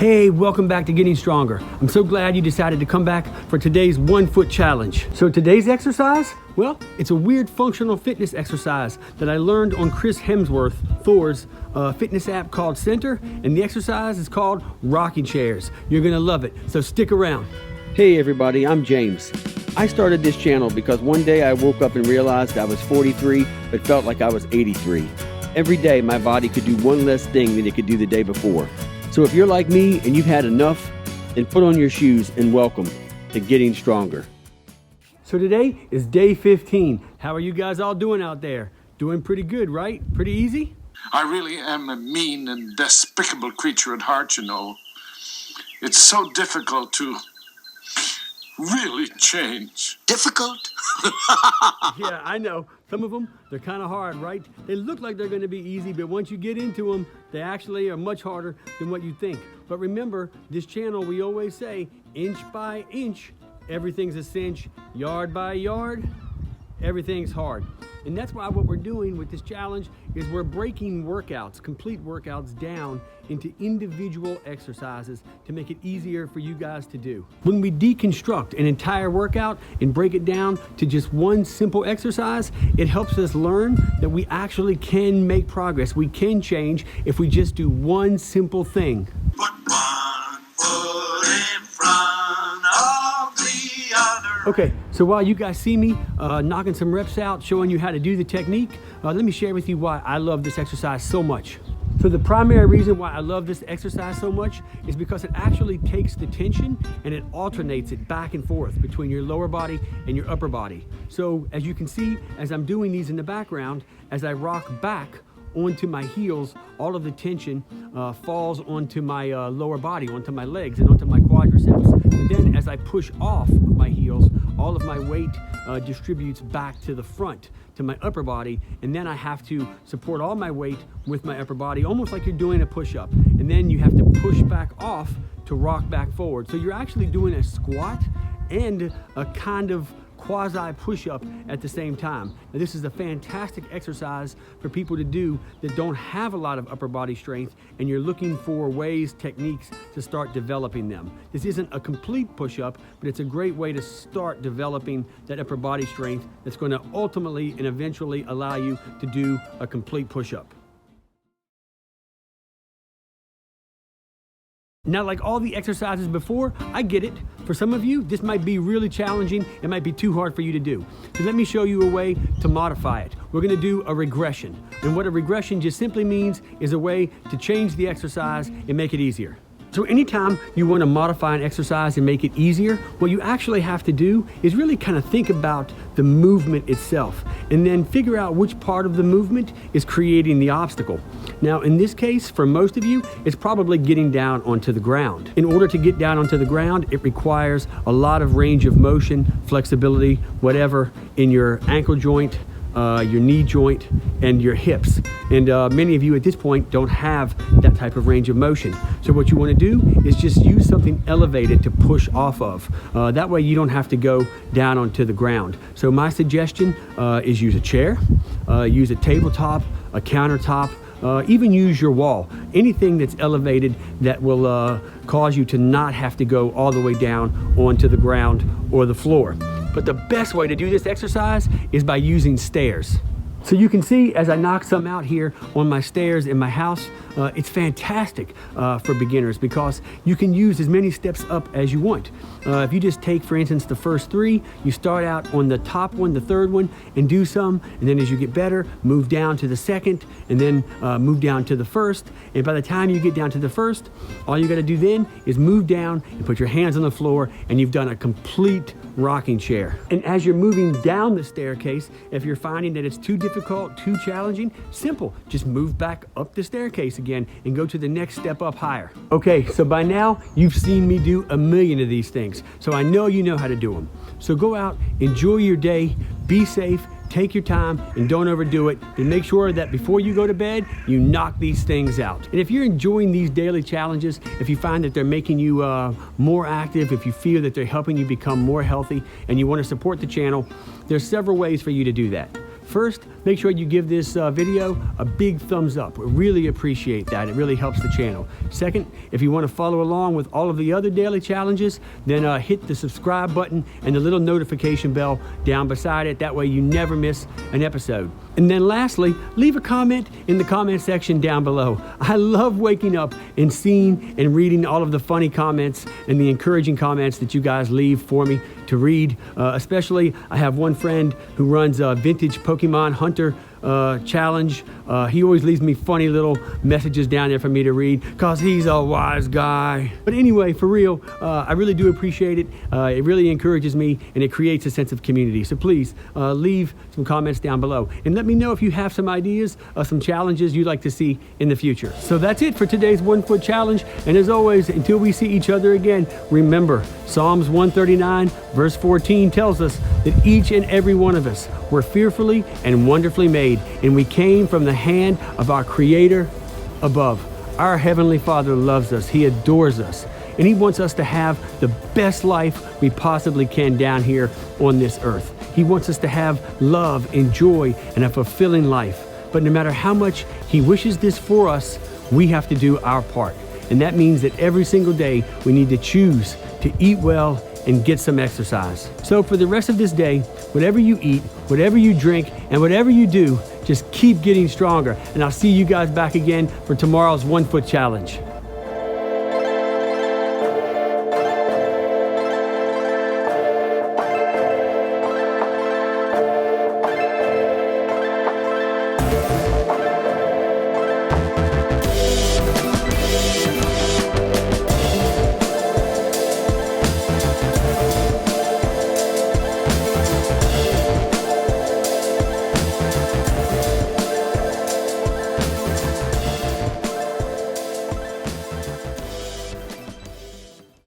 Hey, welcome back to Getting Stronger. I'm so glad you decided to come back for today's 1 foot challenge. So today's exercise, well, it's a weird functional fitness exercise that I learned on Chris Hemsworth, Thor's fitness app called Center, and the exercise is called rocking chairs. You're gonna love it, so stick around. Hey everybody, I'm James. I started this channel because one day I woke up and realized I was 43, but felt like I was 83. Every day my body could do one less thing than it could do the day before. So if you're like me and you've had enough, then put on your shoes and welcome to Getting Stronger. So today is day 15. How are you guys all doing out there? Doing pretty good, right? Pretty easy? I really am a mean and despicable creature at heart, you know. It's so difficult to really change. Difficult? Yeah, I know. Some of them, they're kind of hard, right? They look like they're going to be easy, but once you get into them, they actually are much harder than what you think. But remember, this channel, we always say, inch by inch, everything's a cinch. Yard by yard, everything's hard. And that's why what we're doing with this challenge is we're breaking workouts, complete workouts, down into individual exercises to make it easier for you guys to do. When we deconstruct an entire workout and break it down to just one simple exercise, it helps us learn that we actually can make progress. We can change if we just do one simple thing. Put one foot in front of the other. Okay, so while you guys see me knocking some reps out, showing you how to do the technique, let me share with you why I love this exercise so much. So the primary reason why I love this exercise so much is because it actually takes the tension and it alternates it back and forth between your lower body and your upper body. So as you can see, as I'm doing these in the background, as I rock back onto my heels, all of the tension falls onto my lower body, onto my legs and onto my quadriceps. But then as I push off of my heels, all of my weight distributes back to the front, to my upper body, and then I have to support all my weight with my upper body, almost like you're doing a push-up. And then you have to push back off to rock back forward. So you're actually doing a squat and a kind of quasi push-up at the same time. Now, this is a fantastic exercise for people to do that don't have a lot of upper body strength and you're looking for ways, techniques to start developing them. This isn't a complete push-up, but it's a great way to start developing that upper body strength that's going to ultimately and eventually allow you to do a complete push-up. Now, like all the exercises before, I get it. For some of you, this might be really challenging. It might be too hard for you to do. So let me show you a way to modify it. We're gonna do a regression. And what a regression just simply means is a way to change the exercise and make it easier. So anytime you want to modify an exercise and make it easier, what you actually have to do is really kind of think about the movement itself and then figure out which part of the movement is creating the obstacle. Now, in this case, for most of you, it's probably getting down onto the ground. In order to get down onto the ground, it requires a lot of range of motion, flexibility, whatever, in your ankle joint, your knee joint, and your hips. And many of you at this point don't have that type of range of motion. So what you want to do is just use something elevated to push off of. That way you don't have to go down onto the ground. So my suggestion is use a chair, use a tabletop, a countertop, even use your wall. Anything that's elevated that will cause you to not have to go all the way down onto the ground or the floor. But the best way to do this exercise is by using stairs. So you can see as I knock some out here on my stairs in my house, it's fantastic for beginners because you can use as many steps up as you want. If you just take, for instance, the first 3, you start out on the top one, the third one, and do some, and then as you get better, move down to the second, and then move down to the first. And by the time you get down to the first, all you gotta do then is move down and put your hands on the floor, and you've done a complete rocking chair. And as you're moving down the staircase, if you're finding that it's too difficult, too challenging, simple, just move back up the staircase again and go to the next step up higher. Okay, so by now you've seen me do a million of these things, so I know you know how to do them. So go out, enjoy your day, be safe, take your time, and don't overdo it. And make sure that before you go to bed, you knock these things out. And if you're enjoying these daily challenges, if you find that they're making you more active, if you feel that they're helping you become more healthy, and you want to support the channel, there's several ways for you to do that. First, make sure you give this video a big thumbs up. We really appreciate that. It really helps the channel. Second, if you want to follow along with all of the other daily challenges, then hit the subscribe button and the little notification bell down beside it. That way you never miss an episode. And then lastly, leave a comment in the comment section down below. I love waking up and seeing and reading all of the funny comments and the encouraging comments that you guys leave for me to read. Especially, I have one friend who runs a vintage Pokemon Hunter challenge. He always leaves me funny little messages down there for me to read because he's a wise guy. But anyway, for real, I really do appreciate it. It really encourages me and it creates a sense of community. So please leave some comments down below and let me know if you have some ideas of some challenges you'd like to see in the future. So that's it for today's 1 Foot Challenge. And as always, until we see each other again, remember Psalms 139 verse 14 tells us that each and every one of us were fearfully and wonderfully made, and we came from the hand of our Creator above. Our Heavenly Father loves us. He adores us, and He wants us to have the best life we possibly can down here on this earth. He wants us to have love and joy and a fulfilling life. But no matter how much He wishes this for us, we have to do our part. And that means that every single day we need to choose to eat well and get some exercise. So for the rest of this day, whatever you eat, whatever you drink, and whatever you do, just keep getting stronger. And I'll see you guys back again for tomorrow's 1 Foot Challenge.